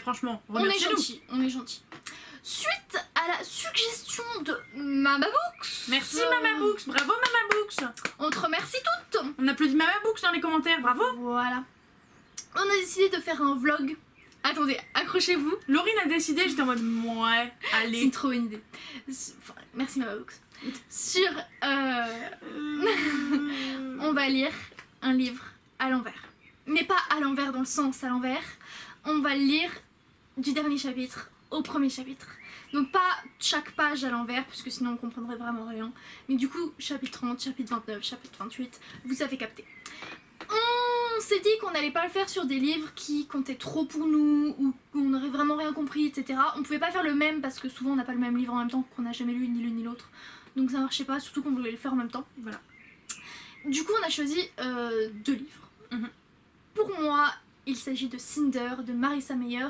franchement, On est remerciez-nous. gentil, on est gentil. Suite à la suggestion de Mama Books. Merci Mama Books, bravo Mama Books. On te remercie toutes. On applaudit Mama Books dans les commentaires, bravo. Voilà. On a décidé de faire un vlog. Attendez, accrochez-vous. Laurine a décidé, j'étais en mode ouais, C'est allez. une trop bonne idée. Enfin, merci Mama Books. Sur... on va lire un livre à l'envers. Mais pas à l'envers dans le sens à l'envers. On va le lire du dernier chapitre au premier chapitre. Donc pas chaque page à l'envers, parce que sinon on comprendrait vraiment rien. Mais du coup, chapitre 30, chapitre 29, chapitre 28, vous avez capté. On s'est dit qu'on n'allait pas le faire sur des livres qui comptaient trop pour nous, ou où on n'aurait vraiment rien compris, etc. On pouvait pas faire le même, parce que souvent on n'a pas le même livre en même temps, qu'on n'a jamais lu ni l'une ni l'autre. Donc ça marchait pas, surtout qu'on voulait le faire en même temps. Voilà. Du coup on a choisi 2 livres. Mhm. Pour moi, il s'agit de Cinder de Marissa Meyer,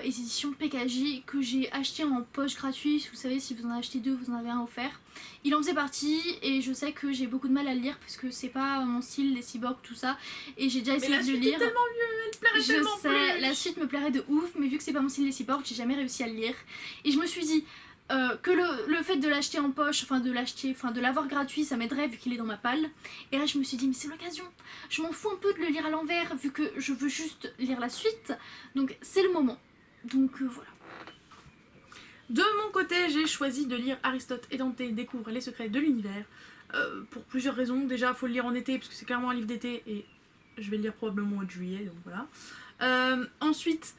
édition PKJ, que j'ai acheté en poche gratuit. Vous savez, si vous en achetez 2, vous en avez un offert. Il en faisait partie et je sais que j'ai beaucoup de mal à le lire parce que c'est pas mon style, les cyborgs, tout ça. Et j'ai déjà essayé Mais la de suite le lire. est tellement mieux, elle plairait tellement Je sais, plus. la suite me plairait de ouf, mais vu que c'est pas mon style les cyborgs, j'ai jamais réussi à le lire. Et je me suis dit que le fait de l'acheter en poche, de l'avoir gratuit, ça m'aiderait vu qu'il est dans ma palle. Et là je me suis dit mais c'est l'occasion, je m'en fous un peu de le lire à l'envers vu que je veux juste lire la suite. Donc c'est le moment. Donc voilà. De mon côté, j'ai choisi de lire Aristote et Dante découvrent les secrets de l'univers. Pour plusieurs raisons. Déjà, il faut le lire en été parce que c'est clairement un livre d'été et je vais le lire probablement au mois de juillet, donc voilà. Ensuite,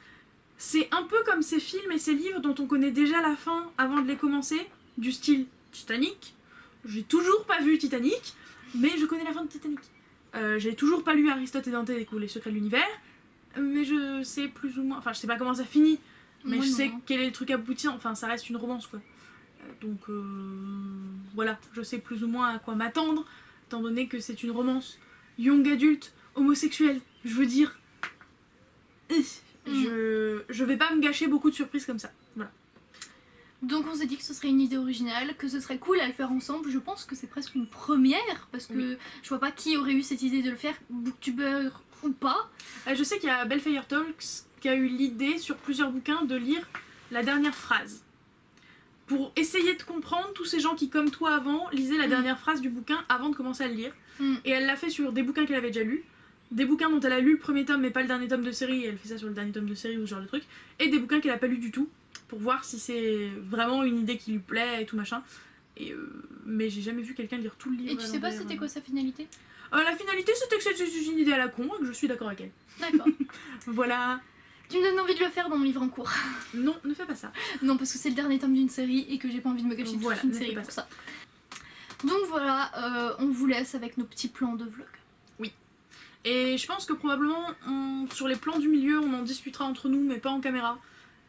c'est un peu comme ces films et ces livres dont on connaît déjà la fin avant de les commencer, du style Titanic. J'ai toujours pas vu Titanic, mais je connais la fin de Titanic. J'ai toujours pas lu Aristote et Dante découvrent les secrets de l'univers, mais je sais plus ou moins, enfin je sais pas comment ça finit, mais Moi, je non. sais quel est le truc aboutissant, enfin ça reste une romance quoi. Donc voilà, je sais plus ou moins à quoi m'attendre, étant donné que c'est une romance young adulte, homosexuelle. Je veux dire, je vais pas me gâcher beaucoup de surprises comme ça. Voilà. Donc on s'est dit que ce serait une idée originale, que ce serait cool à le faire ensemble. Je pense que c'est presque une première, parce que je vois pas qui aurait eu cette idée de le faire, booktubeur ou pas. Je sais qu'il y a Bellfire Talks qui a eu l'idée sur plusieurs bouquins de lire la dernière phrase. Pour essayer de comprendre tous ces gens qui, comme toi avant, lisaient la dernière phrase du bouquin avant de commencer à le lire. Et elle l'a fait sur des bouquins qu'elle avait déjà lus, des bouquins dont elle a lu le premier tome mais pas le dernier tome de série, et elle fait ça sur le dernier tome de série ou ce genre de truc, et des bouquins qu'elle a pas lu du tout, pour voir si c'est vraiment une idée qui lui plaît et tout machin. Et mais j'ai jamais vu quelqu'un lire tout le livre. Et tu sais pas c'était quoi sa finalité? La finalité c'était que c'est une idée à la con et que je suis d'accord avec elle. D'accord. Voilà. Tu me donnes envie de le faire dans mon livre en cours. Non, ne fais pas ça. Non, parce que c'est le dernier tome d'une série et que j'ai pas envie de me gâcher Voilà, toute une ne série fais pas pour ça. Donc voilà, on vous laisse avec nos petits plans de vlog. Et je pense que probablement sur les plans du milieu on en discutera entre nous mais pas en caméra.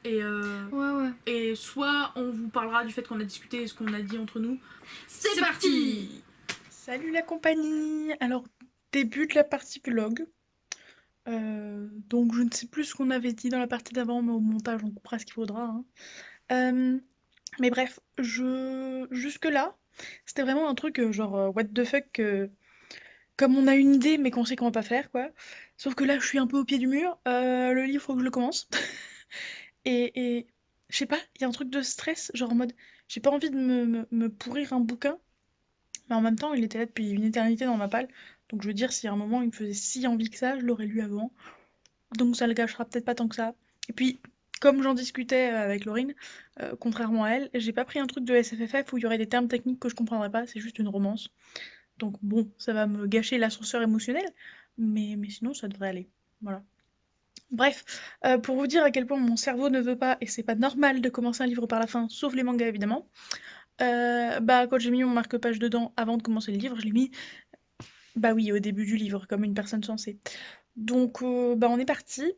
Et, Ouais. et soit on vous parlera du fait qu'on a discuté et ce qu'on a dit entre nous. C'est parti. Salut la compagnie. Alors, débute la partie vlog. Donc je ne sais plus ce qu'on avait dit dans la partie d'avant, mais au montage on coupera ce qu'il faudra, hein. Mais bref, jusque-là, c'était vraiment un truc genre what the fuck, comme on a une idée mais qu'on sait qu'on va pas faire, quoi. Sauf que là je suis un peu au pied du mur, le livre faut que je le commence. Et je sais pas, il y a un truc de stress, genre en mode j'ai pas envie de me pourrir un bouquin, mais en même temps il était là depuis une éternité dans ma palle. Donc je veux dire, si à un moment il me faisait si envie que ça, je l'aurais lu avant. Donc ça le gâchera peut-être pas tant que ça. Et puis, comme j'en discutais avec Laurine, contrairement à elle, j'ai pas pris un truc de SFFF où il y aurait des termes techniques que je comprendrais pas, c'est juste une romance. Donc bon, ça va me gâcher l'ascenseur émotionnel, mais sinon ça devrait aller. Voilà. Bref, pour vous dire à quel point mon cerveau ne veut pas, et c'est pas normal de commencer un livre par la fin, sauf les mangas évidemment, bah quand j'ai mis mon marque-page dedans avant de commencer le livre, je l'ai mis, bah oui, au début du livre, comme une personne sensée. Donc bah on est parti.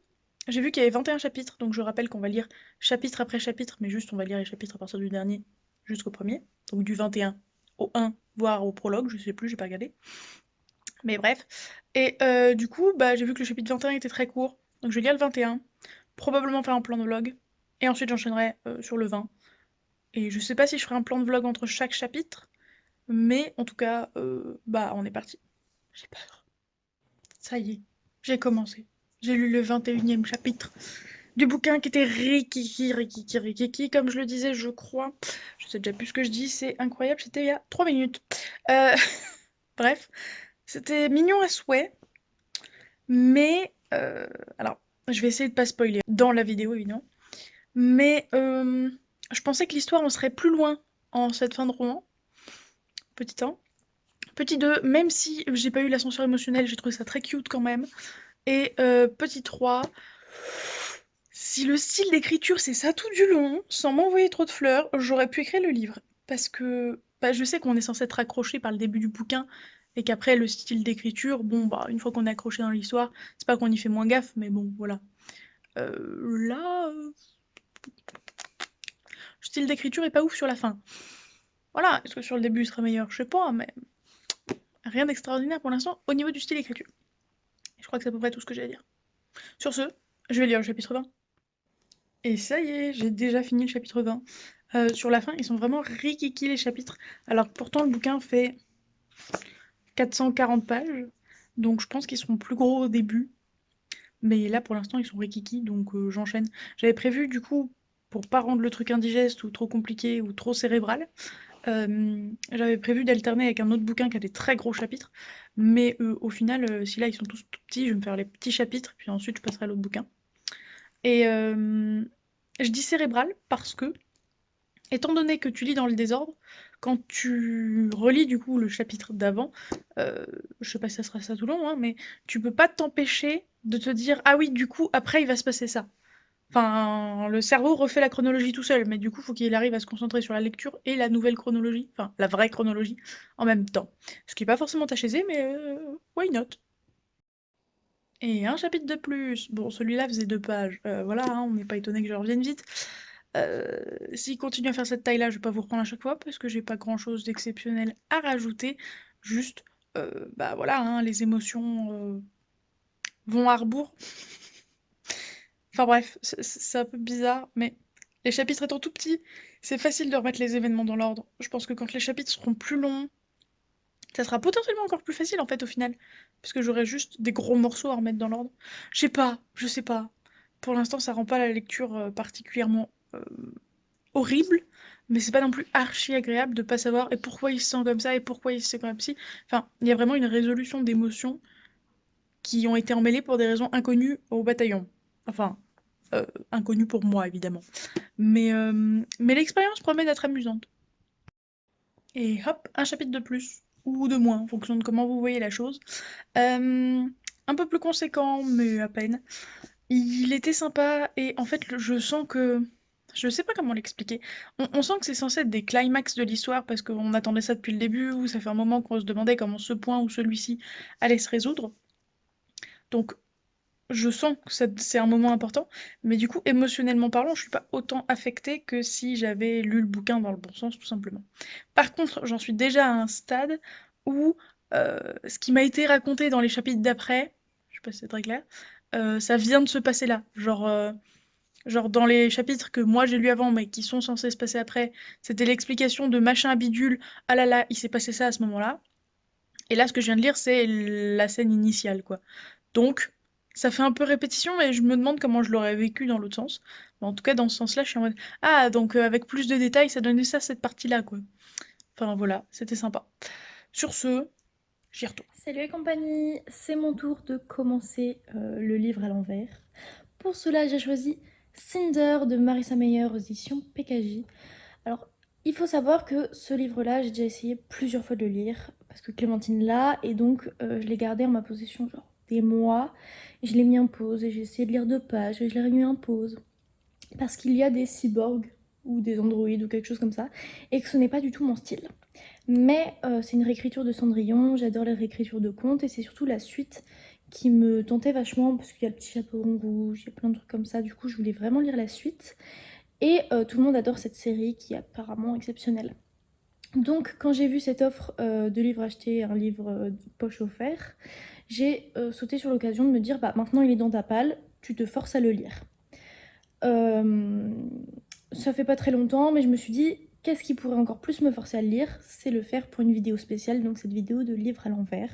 J'ai vu qu'il y avait 21 chapitres, donc je rappelle qu'on va lire chapitre après chapitre, mais juste on va lire les chapitres à partir du dernier jusqu'au premier. Donc du 21 au 1, voire au prologue, je sais plus, j'ai pas regardé. Mais bref. Et du coup, bah j'ai vu que le chapitre 21 était très court, donc je vais lire le 21, probablement faire un plan de vlog, et ensuite j'enchaînerai sur le 20. Et je sais pas si je ferai un plan de vlog entre chaque chapitre, mais en tout cas, bah on est parti. J'ai peur. Ça y est, j'ai commencé. J'ai lu le 21e chapitre. du bouquin qui était rikiki, comme je le disais, je crois. Je sais déjà plus ce que je dis, c'est incroyable, c'était il y a 3 minutes. Euh, Bref, c'était mignon à souhait, mais alors, je vais essayer de pas spoiler dans la vidéo évidemment, mais je pensais que l'histoire en serait plus loin en cette fin de roman. Petit 1. Petit 2, même si j'ai pas eu l'ascenseur émotionnel, j'ai trouvé ça très cute quand même. Et petit 3, si le style d'écriture c'est ça tout du long, sans m'envoyer trop de fleurs, j'aurais pu écrire le livre. Parce que bah, je sais qu'on est censé être accroché par le début du bouquin, et qu'après le style d'écriture, bon bah une fois qu'on est accroché dans l'histoire, c'est pas qu'on y fait moins gaffe, mais bon voilà. Là, le style d'écriture est pas ouf sur la fin. Voilà, est-ce que sur le début il sera meilleur? Je sais pas, mais rien d'extraordinaire pour l'instant au niveau du style d'écriture. Je crois que c'est à peu près tout ce que j'ai à dire. Sur ce, je vais lire le chapitre 20. Et ça y est, j'ai déjà fini le chapitre 20. Sur la fin, ils sont vraiment rikiki les chapitres. Alors que pourtant le bouquin fait 440 pages. Donc je pense qu'ils seront plus gros au début. Mais là pour l'instant ils sont rikiki, donc j'enchaîne. J'avais prévu du coup, pour pas rendre le truc indigeste ou trop compliqué ou trop cérébral, j'avais prévu d'alterner avec un autre bouquin qui a des très gros chapitres. Mais au final, si là ils sont tous tout petits, je vais me faire les petits chapitres, puis ensuite je passerai à l'autre bouquin. Et je dis cérébral parce que, étant donné que tu lis dans le désordre, quand tu relis du coup le chapitre d'avant, je sais pas si ça sera ça tout le long, hein, mais tu peux pas t'empêcher de te dire ah oui, du coup, après il va se passer ça. Enfin, le cerveau refait la chronologie tout seul, mais du coup, faut qu'il arrive à se concentrer sur la lecture et la nouvelle chronologie, enfin la vraie chronologie, en même temps. Ce qui est pas forcément tâche aisée, mais why not? Et un chapitre de plus. Bon, celui-là faisait 2 pages. Voilà, hein, on n'est pas étonné que je revienne vite. S'il continue à faire cette taille-là, je vais pas vous reprendre à chaque fois parce que j'ai pas grand-chose d'exceptionnel à rajouter. Juste, bah voilà, hein, les émotions vont à rebours. Enfin bref, c'est un peu bizarre, mais les chapitres étant tout petits, c'est facile de remettre les événements dans l'ordre. Je pense que quand les chapitres seront plus longs, ça sera potentiellement encore plus facile en fait au final, parce que j'aurai juste des gros morceaux à remettre dans l'ordre. Je sais pas. Pour l'instant, ça rend pas la lecture particulièrement horrible, mais c'est pas non plus archi agréable de pas savoir et pourquoi il se sent comme ça et pourquoi il se sent comme ci. Enfin, il y a vraiment une résolution d'émotions qui ont été emmêlées pour des raisons inconnues au bataillon. Enfin, inconnues pour moi évidemment. Mais l'expérience promet d'être amusante. Et hop, un chapitre de plus, ou de moins, en fonction de comment vous voyez la chose. Un peu plus conséquent, mais à peine. Il était sympa, et en fait, je sens que... Je sais pas comment l'expliquer. On sent que c'est censé être des climax de l'histoire, parce qu'on attendait ça depuis le début, ou ça fait un moment qu'on se demandait comment ce point ou celui-ci allait se résoudre. Donc je sens que c'est un moment important, mais du coup, émotionnellement parlant, je suis pas autant affectée que si j'avais lu le bouquin dans le bon sens, tout simplement. Par contre, j'en suis déjà à un stade où ce qui m'a été raconté dans les chapitres d'après, je sais pas si c'est très clair, ça vient de se passer là. Genre dans les chapitres que moi j'ai lus avant, mais qui sont censés se passer après, c'était l'explication de machin bidule, ah là là, il s'est passé ça à ce moment-là. Et là, ce que je viens de lire, c'est la scène initiale, quoi. Donc, ça fait un peu répétition, mais je me demande comment je l'aurais vécu dans l'autre sens. Mais en tout cas, dans ce sens-là, je suis en mode ah, donc avec plus de détails, ça donnait ça, cette partie-là, quoi. Enfin voilà, c'était sympa. Sur ce, j'y retourne. Salut et compagnie, c'est mon tour de commencer le livre à l'envers. Pour cela, j'ai choisi Cinder de Marissa Meyer aux éditions PKJ. Alors, il faut savoir que ce livre-là, j'ai déjà essayé plusieurs fois de le lire parce que Clémentine l'a et donc je l'ai gardé en ma possession genre des mois. Et je l'ai mis en pause et j'ai essayé de lire 2 pages et je l'ai remis en pause parce qu'il y a des cyborgs ou des androïdes ou quelque chose comme ça et que ce n'est pas du tout mon style. Mais c'est une réécriture de Cendrillon, j'adore les réécritures de contes et c'est surtout la suite qui me tentait vachement parce qu'il y a le petit chaperon rouge, il y a plein de trucs comme ça, du coup je voulais vraiment lire la suite. Et tout le monde adore cette série qui est apparemment exceptionnelle. Donc quand j'ai vu cette offre de livres achetés, un livre de poche offert, j'ai sauté sur l'occasion de me dire bah maintenant il est dans ta palle, tu te forces à le lire. Ça fait pas très longtemps, mais je me suis dit qu'est-ce qui pourrait encore plus me forcer à le lire, c'est le faire pour une vidéo spéciale, donc cette vidéo de livre à l'envers.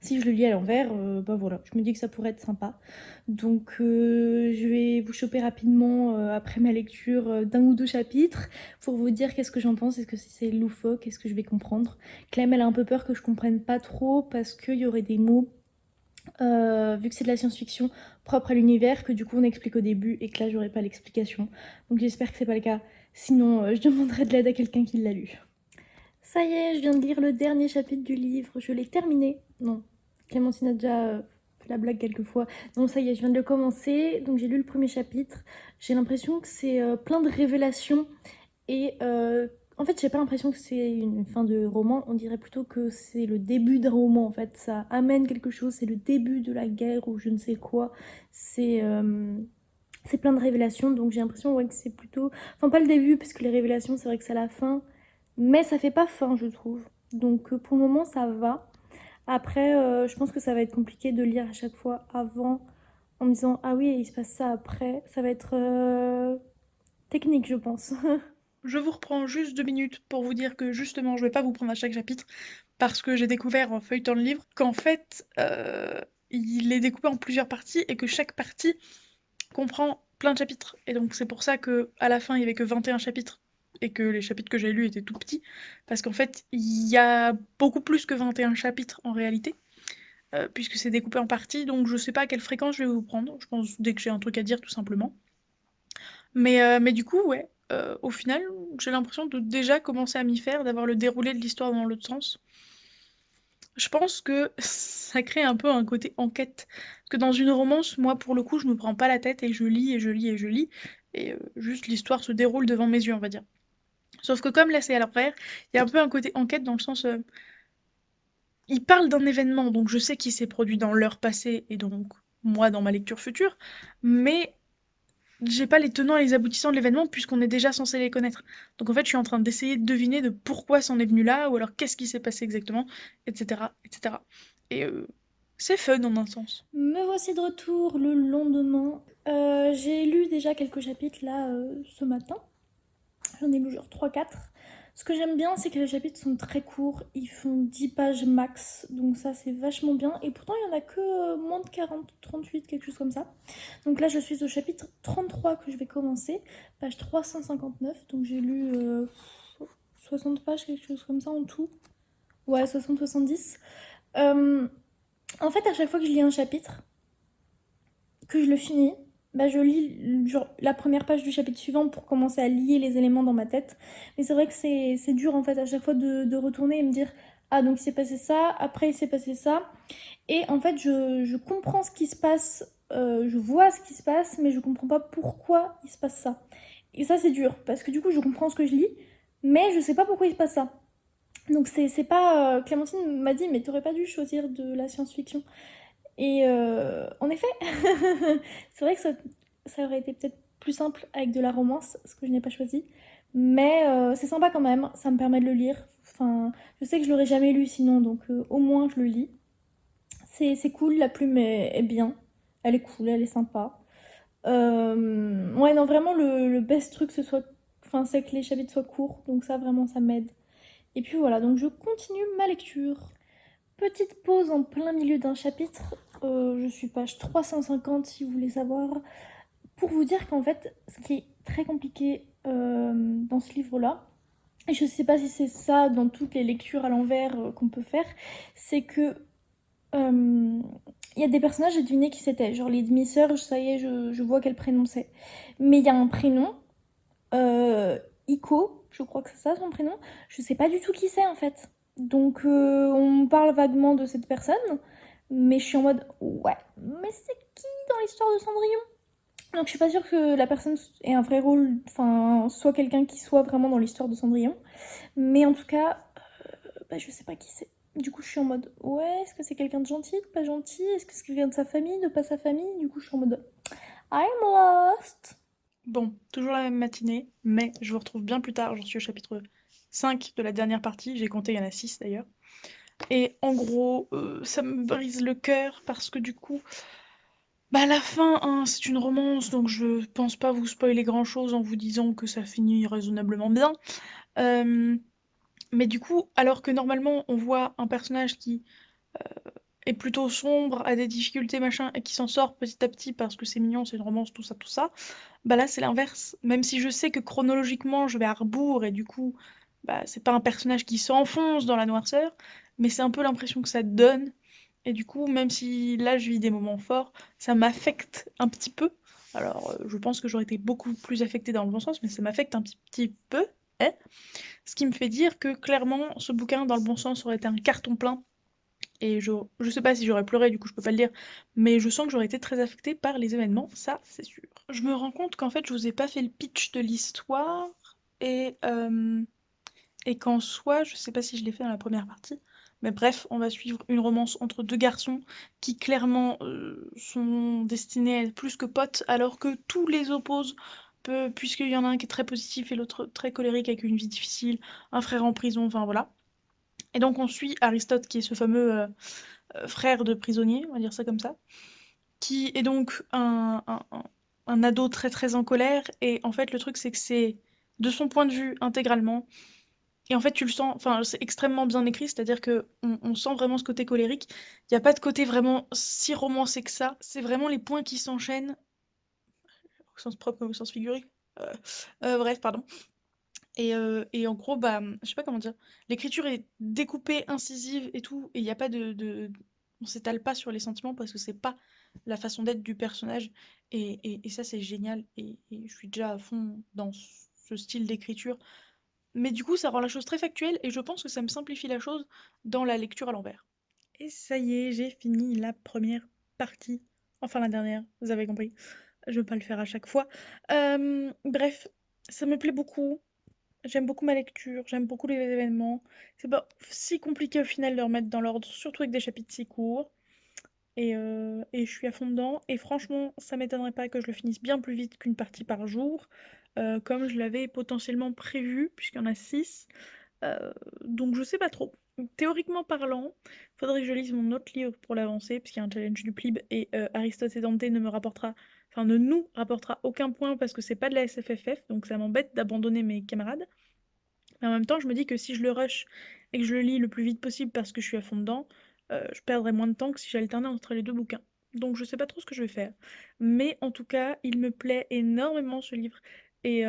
Si je le lis à l'envers, bah voilà, je me dis que ça pourrait être sympa. Donc je vais vous choper rapidement après ma lecture d'un ou deux chapitres pour vous dire qu'est-ce que j'en pense, est-ce que c'est loufoque, est-ce que je vais comprendre. Clem, elle a un peu peur que je comprenne pas trop parce qu'il y aurait des mots, vu que c'est de la science-fiction, propre à l'univers, que du coup on explique au début et que là j'aurai pas l'explication. Donc j'espère que c'est pas le cas, sinon je demanderai de l'aide à quelqu'un qui l'a lu. Ça y est, je viens de lire le dernier chapitre du livre, je l'ai terminé. Non, Clémentine a déjà fait la blague quelques fois. Non, ça y est, je viens de le commencer, donc j'ai lu le premier chapitre. J'ai l'impression que c'est plein de révélations et en fait, j'ai pas l'impression que c'est une fin de roman, on dirait plutôt que c'est le début d'un roman en fait. Ça amène quelque chose, c'est le début de la guerre ou je ne sais quoi. C'est plein de révélations, donc j'ai l'impression ouais, que c'est plutôt. Enfin, pas le début, parce que les révélations, c'est vrai que c'est à la fin, mais ça fait pas fin, je trouve. Donc pour le moment, ça va. Après, je pense que ça va être compliqué de lire à chaque fois avant en me disant ah oui, il se passe ça après. Ça va être technique, je pense. Je vous reprends juste 2 minutes pour vous dire que justement, je vais pas vous prendre à chaque chapitre parce que j'ai découvert en feuilletant le livre qu'en fait, il est découpé en plusieurs parties et que chaque partie comprend plein de chapitres. Et donc c'est pour ça que à la fin, il y avait que 21 chapitres et que les chapitres que j'ai lus étaient tout petits parce qu'en fait, il y a beaucoup plus que 21 chapitres en réalité. Puisque c'est découpé en parties, donc je sais pas à quelle fréquence je vais vous prendre. Je pense dès que j'ai un truc à dire, tout simplement. Mais du coup, ouais, au final, j'ai l'impression de déjà commencer à m'y faire, d'avoir le déroulé de l'histoire dans l'autre sens. Je pense que ça crée un peu un côté enquête. Parce que dans une romance, moi, pour le coup, je me prends pas la tête et je lis et je lis et je lis. Et juste l'histoire se déroule devant mes yeux, on va dire. Sauf que comme là, c'est à l'envers, il y a un peu un côté enquête dans le sens. Il parle d'un événement, donc je sais qu'il s'est produit dans l'heure passée et donc moi dans ma lecture future, mais j'ai pas les tenants et les aboutissants de l'événement puisqu'on est déjà censé les connaître. Donc en fait, je suis en train d'essayer de deviner de pourquoi c'en est venu là, ou alors qu'est-ce qui s'est passé exactement, etc. etc. Et c'est fun en un sens. Me voici de retour le lendemain. J'ai lu déjà quelques chapitres là ce matin. J'en ai lu genre 3-4. Ce que j'aime bien, c'est que les chapitres sont très courts. Ils font 10 pages max. Donc ça, c'est vachement bien. Et pourtant, il n'y en a que moins de 40, 38, quelque chose comme ça. Donc là, je suis au chapitre 33 que je vais commencer. Page 359. Donc j'ai lu 60 pages, quelque chose comme ça en tout. Ouais, 60-70. En fait, à chaque fois que je lis un chapitre, que je le finis, bah je lis genre, la première page du chapitre suivant pour commencer à lier les éléments dans ma tête. Mais c'est vrai que c'est dur en fait à chaque fois de retourner et me dire ah donc il s'est passé ça, après il s'est passé ça. Et en fait je comprends ce qui se passe, je vois ce qui se passe, mais je comprends pas pourquoi il se passe ça. Et ça c'est dur parce que du coup je comprends ce que je lis, mais je sais pas pourquoi il se passe ça. Donc c'est pas... Clémentine m'a dit mais t'aurais pas dû choisir de la science-fiction. Et en effet, c'est vrai que ça aurait été peut-être plus simple avec de la romance, ce que je n'ai pas choisi. Mais c'est sympa quand même, ça me permet de le lire. Enfin, je sais que je l'aurais jamais lu sinon, donc au moins je le lis. C'est cool, la plume est bien. Elle est cool, elle est sympa. Ouais, non, vraiment, le best truc, enfin, c'est que les chapitres soient courts, donc ça, vraiment, ça m'aide. Et puis voilà, donc je continue ma lecture. Petite pause en plein milieu d'un chapitre, je suis page 350 si vous voulez savoir, pour vous dire qu'en fait, ce qui est très compliqué dans ce livre-là, et je sais pas si c'est ça dans toutes les lectures à l'envers qu'on peut faire, c'est que il y a des personnages à deviner qui c'était, genre les demi-sœurs, ça y est, je vois quel prénom c'est. Mais il y a un prénom, Iko, je crois que c'est ça son prénom, je sais pas du tout qui c'est en fait. Donc on parle vaguement de cette personne, mais je suis en mode ouais, mais c'est qui dans l'histoire de Cendrillon? Donc je suis pas sûre que la personne ait un vrai rôle, enfin soit quelqu'un qui soit vraiment dans l'histoire de Cendrillon, mais en tout cas, bah, je sais pas qui c'est. Du coup je suis en mode ouais, est-ce que c'est quelqu'un de gentil, de pas gentil, est-ce que c'est quelqu'un de sa famille, de pas sa famille? Du coup je suis en mode I'm lost. Bon, toujours la même matinée, mais je vous retrouve bien plus tard, j'en suis au chapitre 5 de la dernière partie, j'ai compté, il y en a 6 d'ailleurs. Et en gros, ça me brise le cœur parce que du coup, bah la fin, hein, c'est une romance, donc je pense pas vous spoiler grand-chose en vous disant que ça finit raisonnablement bien. Mais du coup, alors que normalement on voit un personnage qui est plutôt sombre, a des difficultés machin, et qui s'en sort petit à petit parce que c'est mignon, c'est une romance, tout ça, bah là c'est l'inverse. Même si je sais que chronologiquement je vais à rebours et du coup, bah c'est pas un personnage qui s'enfonce dans la noirceur, mais c'est un peu l'impression que ça donne. Et du coup, même si là je vis des moments forts, ça m'affecte un petit peu. Alors, je pense que j'aurais été beaucoup plus affectée dans le bon sens, mais ça m'affecte un petit peu, hein. Ce qui me fait dire que clairement, ce bouquin, dans le bon sens, aurait été un carton plein. Et je sais pas si j'aurais pleuré, du coup je peux pas le dire, mais je sens que j'aurais été très affectée par les événements, ça c'est sûr. Je me rends compte qu'en fait je vous ai pas fait le pitch de l'histoire et, euh, et qu'en soi, je sais pas si je l'ai fait dans la première partie, mais bref, on va suivre une romance entre deux garçons qui clairement sont destinés à être plus que potes alors que tous les opposent. Puisqu'il y en a un qui est très positif et l'autre très colérique avec une vie difficile, un frère en prison, enfin voilà. Et donc on suit Aristote qui est ce fameux frère de prisonnier, on va dire ça comme ça, qui est donc un ado très très en colère. Et en fait, le truc, c'est que c'est de son point de vue intégralement. Et en fait, tu le sens, enfin, c'est extrêmement bien écrit, c'est-à-dire que on sent vraiment ce côté colérique. Il n'y a pas de côté vraiment si romancé que ça. C'est vraiment les points qui s'enchaînent, au sens propre comme au sens figuré. Euh, bref, pardon. Et en gros, bah, je sais pas comment dire. L'écriture est découpée, incisive et tout, et il n'y a pas on s'étale pas sur les sentiments parce que c'est pas la façon d'être du personnage. Et ça, c'est génial. Et je suis déjà à fond dans ce style d'écriture. Mais du coup, ça rend la chose très factuelle et je pense que ça me simplifie la chose dans la lecture à l'envers. Et ça y est, j'ai fini la première partie. Enfin, la dernière, vous avez compris. Je veux pas le faire à chaque fois. Bref, ça me plaît beaucoup. J'aime beaucoup ma lecture, j'aime beaucoup les événements. C'est pas si compliqué au final de les remettre dans l'ordre, surtout avec des chapitres si courts. Et je suis à fond dedans. Et franchement, ça m'étonnerait pas que je le finisse bien plus vite qu'une partie par jour, comme je l'avais potentiellement prévu, puisqu'il y en a 6. Donc je sais pas trop. Théoriquement parlant, faudrait que je lise mon autre livre pour l'avancer, puisqu'il y a un challenge du PLIB, et Aristote et Dante ne nous rapportera aucun point parce que c'est pas de la SFFF, donc ça m'embête d'abandonner mes camarades. Mais en même temps, je me dis que si je le rush et que je le lis le plus vite possible parce que je suis à fond dedans, je perdrai moins de temps que si j'alternais entre les deux bouquins. Donc je sais pas trop ce que je vais faire. Mais en tout cas, il me plaît énormément ce livre. Et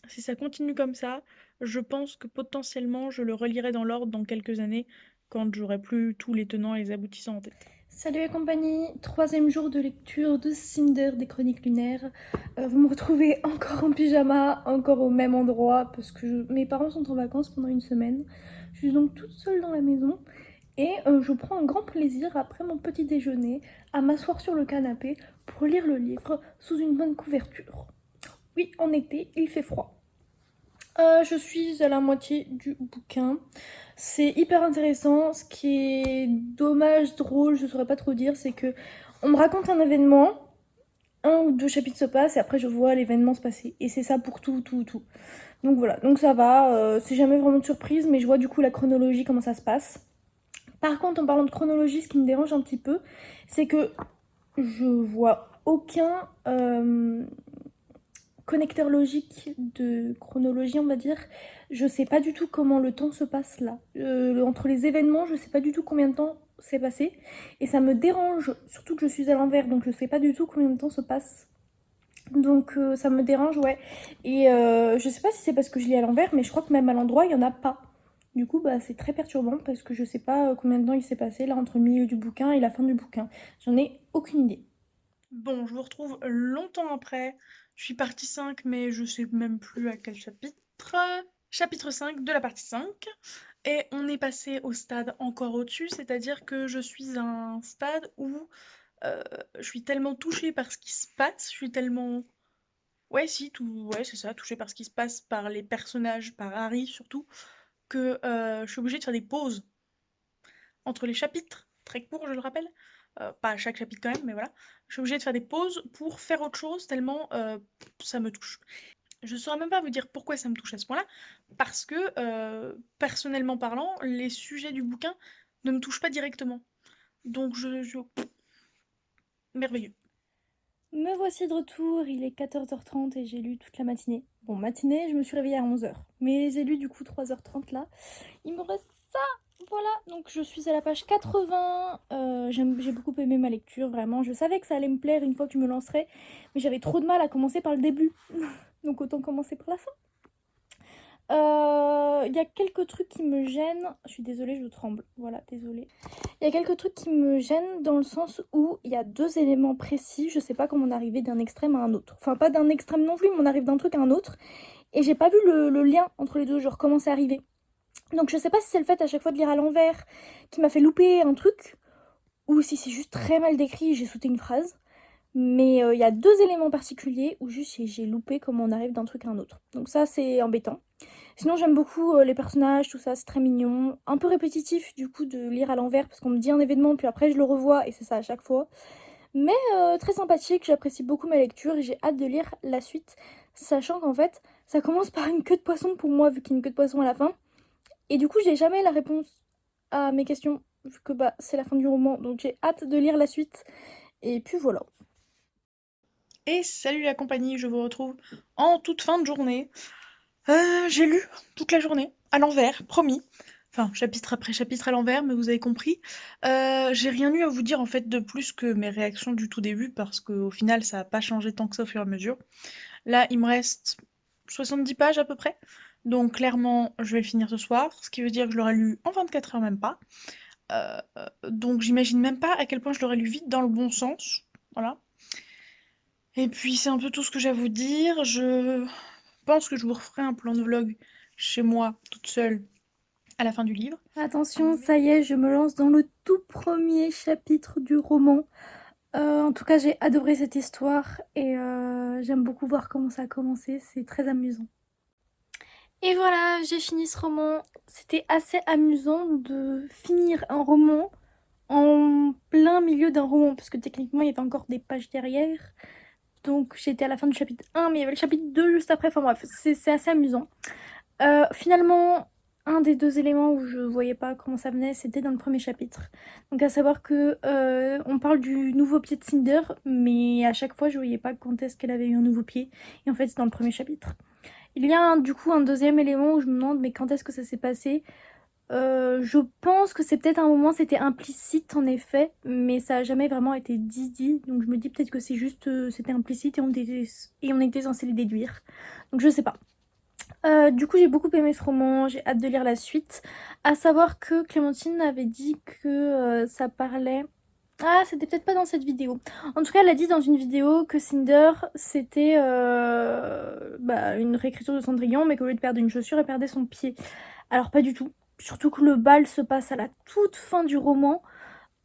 si ça continue comme ça, je pense que potentiellement je le relirai dans l'ordre dans quelques années, quand j'aurai plus tous les tenants et les aboutissants en tête. Salut la compagnie, troisième jour de lecture de Cinder des Chroniques Lunaires. Vous me retrouvez encore en pyjama, encore au même endroit, parce que mes parents sont en vacances pendant une semaine. Je suis donc toute seule dans la maison et je prends un grand plaisir après mon petit déjeuner à m'asseoir sur le canapé pour lire le livre sous une bonne couverture. Oui, en été, il fait froid. Je suis à la moitié du bouquin. C'est hyper intéressant. Ce qui est dommage, drôle, je saurais pas trop dire, c'est que on me raconte un événement, un ou deux chapitres se passent et après je vois l'événement se passer. Et c'est ça pour tout. Donc voilà, donc ça va. C'est jamais vraiment de surprise, mais je vois du coup la chronologie, comment ça se passe. Par contre, en parlant de chronologie, ce qui me dérange un petit peu, c'est que je vois aucun connecteur logique de chronologie, on va dire. Je sais pas du tout comment le temps se passe là. Entre les événements, je sais pas du tout combien de temps s'est passé. Et ça me dérange, surtout que je suis à l'envers, donc je sais pas du tout combien de temps se passe. Donc ça me dérange, ouais. Et je sais pas si c'est parce que je lis à l'envers, mais je crois que même à l'endroit, il y en a pas. Du coup, bah, c'est très perturbant parce que je sais pas combien de temps il s'est passé là entre le milieu du bouquin et la fin du bouquin. J'en ai aucune idée. Bon, je vous retrouve longtemps après. Je suis partie 5, mais je sais même plus à quel chapitre. Chapitre 5 de la partie 5. Et on est passé au stade encore au-dessus, c'est-à-dire que je suis à un stade où je suis tellement touchée par ce qui se passe, je suis tellement... Ouais, si, ouais, c'est ça, touchée par ce qui se passe, par les personnages, par Harry surtout, que je suis obligée de faire des pauses entre les chapitres, très courts, je le rappelle. Pas à chaque chapitre quand même, mais voilà. Je suis obligée de faire des pauses pour faire autre chose, tellement ça me touche. Je ne saurais même pas vous dire pourquoi ça me touche à ce point-là, parce que, personnellement parlant, les sujets du bouquin ne me touchent pas directement. Donc merveilleux. Me voici de retour, il est 14h30 et j'ai lu toute la matinée. Bon, matinée, je me suis réveillée à 11h. Mais j'ai lu du coup 3h30 là. Il me reste ça Voilà, donc je suis à la page 80. J'ai beaucoup aimé ma lecture, vraiment. Je savais que ça allait me plaire une fois que je me lancerais, mais j'avais trop de mal à commencer par le début. Donc autant commencer par la fin. Il y a quelques trucs qui me gênent. Je suis désolée, je tremble. Voilà, désolée. Il y a quelques trucs qui me gênent dans le sens où il y a deux éléments précis. Je sais pas comment on est arrivé d'un extrême à un autre. Enfin, pas d'un extrême non plus, mais on arrive d'un truc à un autre. Et j'ai pas vu le lien entre les deux, genre comment c'est arrivé. Donc je sais pas si c'est le fait à chaque fois de lire à l'envers qui m'a fait louper un truc, ou si c'est juste très mal décrit et j'ai sauté une phrase. Mais il y a deux éléments particuliers où juste j'ai loupé comment on arrive d'un truc à un autre. Donc ça c'est embêtant. Sinon j'aime beaucoup les personnages, tout ça, c'est très mignon. Un peu répétitif du coup de lire à l'envers parce qu'on me dit un événement puis après je le revois et c'est ça à chaque fois. Mais très sympathique, j'apprécie beaucoup ma lecture et j'ai hâte de lire la suite. Sachant qu'en fait ça commence par une queue de poisson pour moi vu qu'il y a une queue de poisson à la fin. Et du coup j'ai jamais la réponse à mes questions vu que bah, c'est la fin du roman. Donc j'ai hâte de lire la suite. Et puis voilà. Et salut la compagnie, je vous retrouve en toute fin de journée. J'ai lu toute la journée, à l'envers, promis. Enfin, chapitre après chapitre à l'envers, mais vous avez compris. J'ai rien eu à vous dire en fait de plus que mes réactions du tout début, parce qu'au final, ça n'a pas changé tant que ça au fur et à mesure. Là, il me reste 70 pages à peu près. Donc clairement, je vais le finir ce soir, ce qui veut dire que je l'aurai lu en 24 heures, même pas. Donc j'imagine même pas à quel point je l'aurais lu vite dans le bon sens. Voilà. Et puis c'est un peu tout ce que j'ai à vous dire. Je pense que je vous referai un plan de vlog chez moi, toute seule, à la fin du livre. Attention, ça y est, je me lance dans le tout premier chapitre du roman. En tout cas, j'ai adoré cette histoire et j'aime beaucoup voir comment ça a commencé, c'est très amusant. Et voilà, j'ai fini ce roman. C'était assez amusant de finir un roman en plein milieu d'un roman, parce que techniquement, il y avait encore des pages derrière. Donc j'étais à la fin du chapitre 1, mais il y avait le chapitre 2 juste après. Enfin bref, c'est assez amusant. Finalement, un des deux éléments où je voyais pas comment ça venait, c'était dans le premier chapitre. Donc à savoir que on parle du nouveau pied de Cinder, mais à chaque fois je voyais pas quand est-ce qu'elle avait eu un nouveau pied. Et en fait c'est dans le premier chapitre. Il y a du coup un deuxième élément où je me demande mais quand est-ce que ça s'est passé. Je pense que c'est peut-être un moment, c'était implicite en effet, mais ça a jamais vraiment été dit. Donc je me dis peut-être que c'est juste, c'était implicite et on était censé le déduire. Donc je sais pas. Du coup j'ai beaucoup aimé ce roman, j'ai hâte de lire la suite. À savoir que Clémentine avait dit que ça parlait... Ah, c'était peut-être pas dans cette vidéo. En tout cas, elle a dit dans une vidéo que Cinder, c'était une réécriture de Cendrillon, mais qu'au lieu de perdre une chaussure, elle perdait son pied. Alors pas du tout. Surtout que le bal se passe à la toute fin du roman.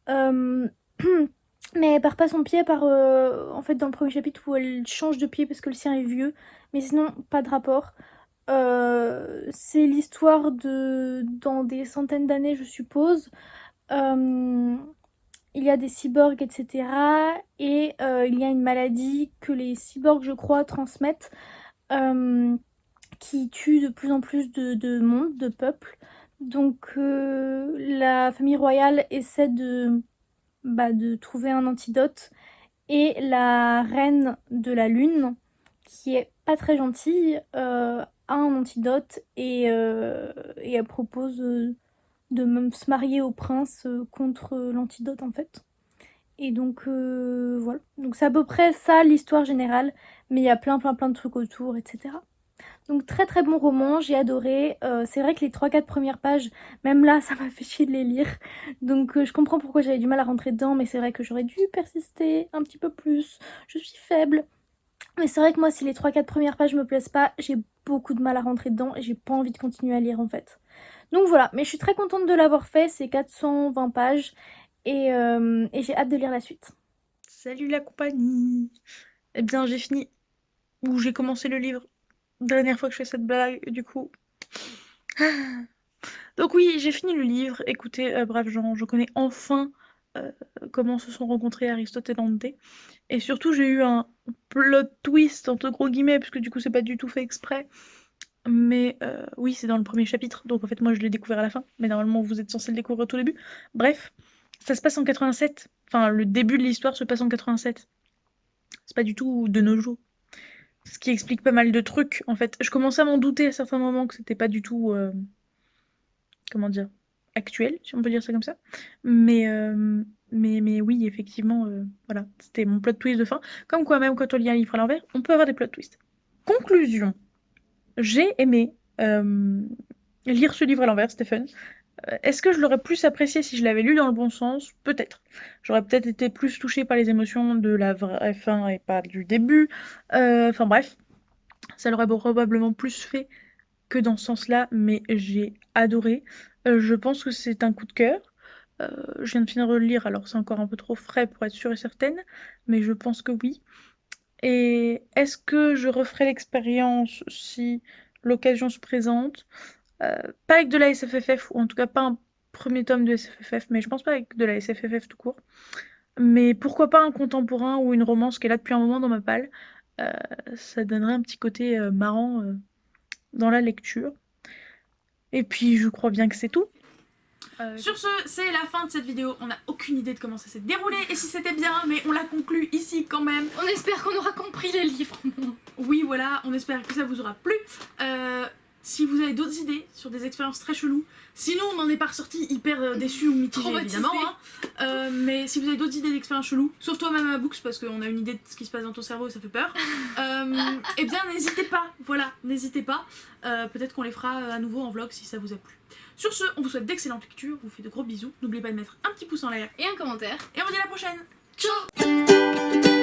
Euh, Mais elle perd pas son pied, par en fait dans le premier chapitre où elle change de pied parce que le sien est vieux. Mais sinon, pas de rapport. C'est l'histoire de... Dans des centaines d'années, je suppose. Euh, il y a des cyborgs, etc. Et il y a une maladie que les cyborgs, je crois, transmettent, qui tue de plus en plus de monde, de peuple. Donc la famille royale essaie de trouver un antidote. Et la reine de la lune, qui est pas très gentille, a un antidote et elle propose de même se marier au prince contre l'antidote en fait. Et donc voilà. Donc c'est à peu près ça l'histoire générale, mais il y a plein de trucs autour, etc. Donc très très bon roman, j'ai adoré. C'est vrai que les 3-4 premières pages, même là, ça m'a fait chier de les lire. Donc je comprends pourquoi j'avais du mal à rentrer dedans, mais c'est vrai que j'aurais dû persister un petit peu plus. Je suis faible. Mais c'est vrai que moi, si les 3-4 premières pages me plaisent pas, j'ai beaucoup de mal à rentrer dedans et j'ai pas envie de continuer à lire en fait. Donc voilà, mais je suis très contente de l'avoir fait, c'est 420 pages et j'ai hâte de lire la suite. Salut la compagnie. Eh bien, j'ai fini, ou j'ai commencé le livre. Dernière fois que je fais cette blague, du coup. Donc oui, j'ai fini le livre. Écoutez, braves gens, je connais enfin euh, comment se sont rencontrés Aristote et Dante. Et surtout, j'ai eu un plot twist, entre gros guillemets, parce que du coup, c'est pas du tout fait exprès. Mais oui, c'est dans le premier chapitre, donc en fait, moi, je l'ai découvert à la fin. Mais normalement, vous êtes censé le découvrir au tout début. Bref, ça se passe en 87. Enfin, le début de l'histoire se passe en 87. C'est pas du tout de nos jours. Ce qui explique pas mal de trucs, en fait. Je commençais à m'en douter à certains moments que c'était pas du tout... comment dire, actuelle, si on peut dire ça comme ça. Mais oui, effectivement, voilà, c'était mon plot twist de fin. Comme quoi, même quand on lit un livre à l'envers, on peut avoir des plot twists. Conclusion. J'ai aimé lire ce livre à l'envers, Stephen. Est-ce que je l'aurais plus apprécié si je l'avais lu dans le bon sens? Peut-être. J'aurais peut-être été plus touchée par les émotions de la vraie fin et pas du début. Enfin bref, ça l'aurait probablement plus fait que dans ce sens-là, mais j'ai adoré. Je pense que c'est un coup de cœur. Je viens de finir de le lire, alors c'est encore un peu trop frais pour être sûre et certaine, mais je pense que oui. Et est-ce que je referai l'expérience si l'occasion se présente? Pas avec de la SFFF, ou en tout cas pas un premier tome de SFFF, mais je pense pas avec de la SFFF tout court. Mais pourquoi pas un contemporain ou une romance qui est là depuis un moment dans ma palle? Ça donnerait un petit côté marrant dans la lecture. Et puis je crois bien que c'est tout. Sur ce, c'est la fin de cette vidéo. On n'a aucune idée de comment ça s'est déroulé et si c'était bien, mais on l'a conclu ici quand même. On espère qu'on aura compris les livres. Oui, voilà, on espère que ça vous aura plu. Si vous avez d'autres idées sur des expériences très cheloues, sinon on n'en est pas ressorti hyper déçu ou mitigé évidemment. Hein. Mais si vous avez d'autres idées d'expériences cheloues, sauf toi même à Books parce qu'on a une idée de ce qui se passe dans ton cerveau et ça fait peur, eh bien n'hésitez pas, voilà, n'hésitez pas. Peut-être qu'on les fera à nouveau en vlog si ça vous a plu. Sur ce, on vous souhaite d'excellentes lectures, on vous fait de gros bisous, n'oubliez pas de mettre un petit pouce en l'air Et un commentaire. et on vous dit à la prochaine. Ciao.